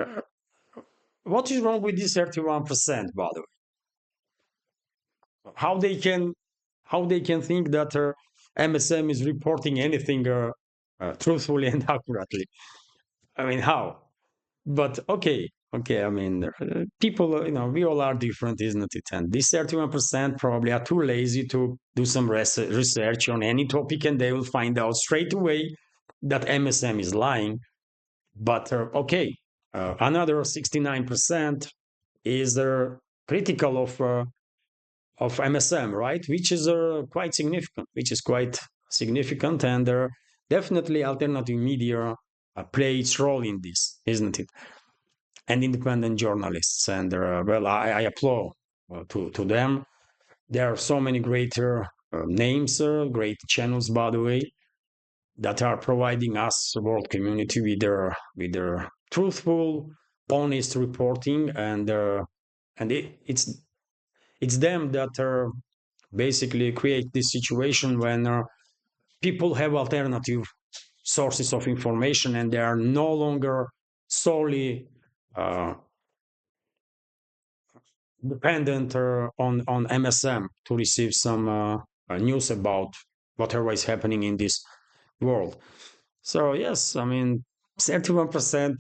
what is wrong with this 31%, by the way? How they can how they can think that MSM is reporting anything truthfully and accurately? I mean, how? But okay, okay. I mean, people, we all are different, isn't it? And this 31% probably are too lazy to do some research on any topic, and they will find out straight away that MSM is lying. But okay, another 69% is critical of MSM, right? Which is quite significant. Which is quite significant, and definitely alternative media play its role in this, isn't it? and independent journalists. And well, I applaud to them. There are so many greater names, great channels, by the way, that are providing us, the world community, with their truthful, honest reporting, and it's them that basically create this situation when people have alternative sources of information and they are no longer solely uh, dependent on MSM to receive some news about whatever is happening in this world. So yes, I mean 31%,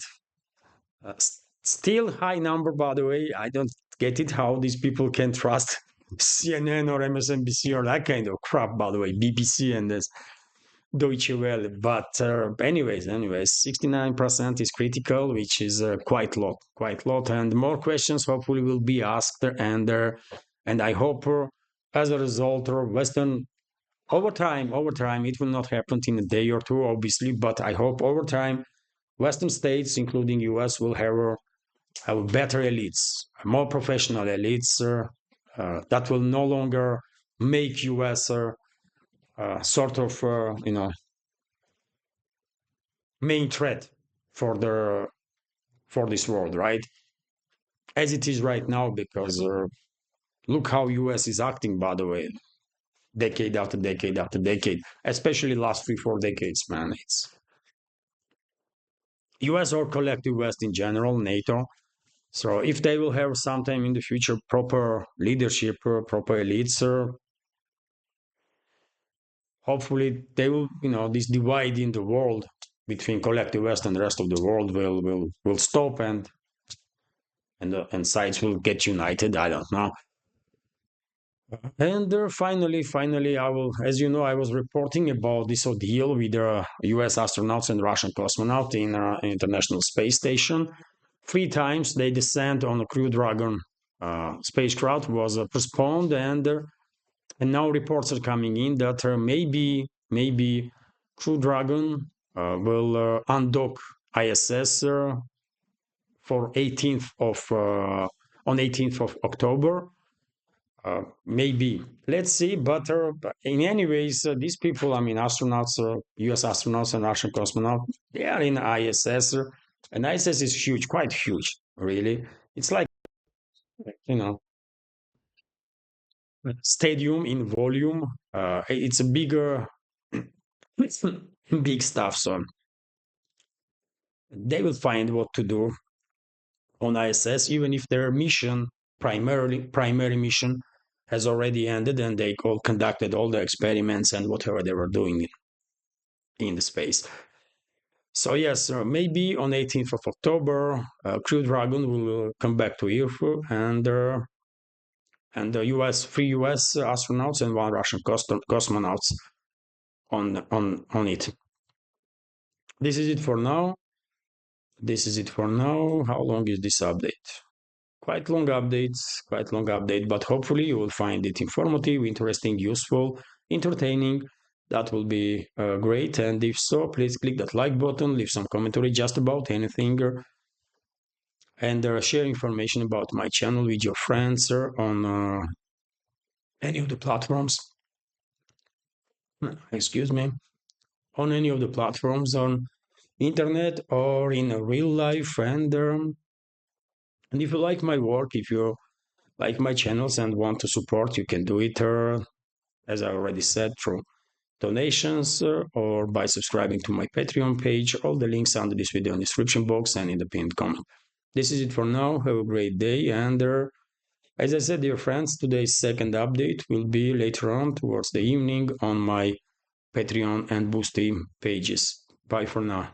still high number, by the way. I don't get it how these people can trust CNN or MSNBC or that kind of crap, by the way, BBC and this Deutsche Welle. But anyways, 69% is critical, which is quite a lot. And more questions hopefully will be asked. And I hope as a result, Western over time, it will not happen in a day or two, obviously, but I hope over time, Western states, including US, will have better elites, more professional elites that will no longer make US sort of, main threat for the for this world, right? As it is right now, because look how US is acting, by the way, decade after decade after decade, especially last 3 4 decades, man. It's US or collective West in general, NATO. So if they will have sometime in the future proper leadership, proper elites, hopefully they will, this divide in the world between collective West and the rest of the world will stop, and sides will get united. I don't know. And finally, I will, as you know, I was reporting about this ordeal with U.S. astronauts and Russian cosmonaut in International Space Station. 3 times they descend on a Crew Dragon spacecraft was postponed, and now reports are coming in that maybe Crew Dragon will undock ISS for 18th of on 18th of October. Maybe, let's see. But in any ways, these people, I mean, astronauts, U.S. astronauts and Russian cosmonauts, they are in ISS, and ISS is huge, quite huge, really. It's like, you know, stadium in volume. It's a bigger, big stuff. So they will find what to do on ISS, even if their mission, primary mission, has already ended and they all conducted all the experiments and whatever they were doing in the space. So yes, maybe on 18th of October, Crew Dragon will come back to Earth, and the three US astronauts and 1 Russian cosmonauts on it. This is it for now. How long is this update? Quite long update, but hopefully you will find it informative, interesting, useful, entertaining. That will be great. And if so, please click that like button, leave some commentary just about anything, and share information about my channel with your friends on any of the platforms. Excuse me. On any of the platforms on internet or in real life. And if you like my work, if you like my channels and want to support, you can do it, as I already said, through donations or by subscribing to my Patreon page. All the links under this video in the description box and in the pinned comment. This is it for now. Have a great day. And as I said, dear friends, today's second update will be later on towards the evening on my Patreon and Boosty pages. Bye for now.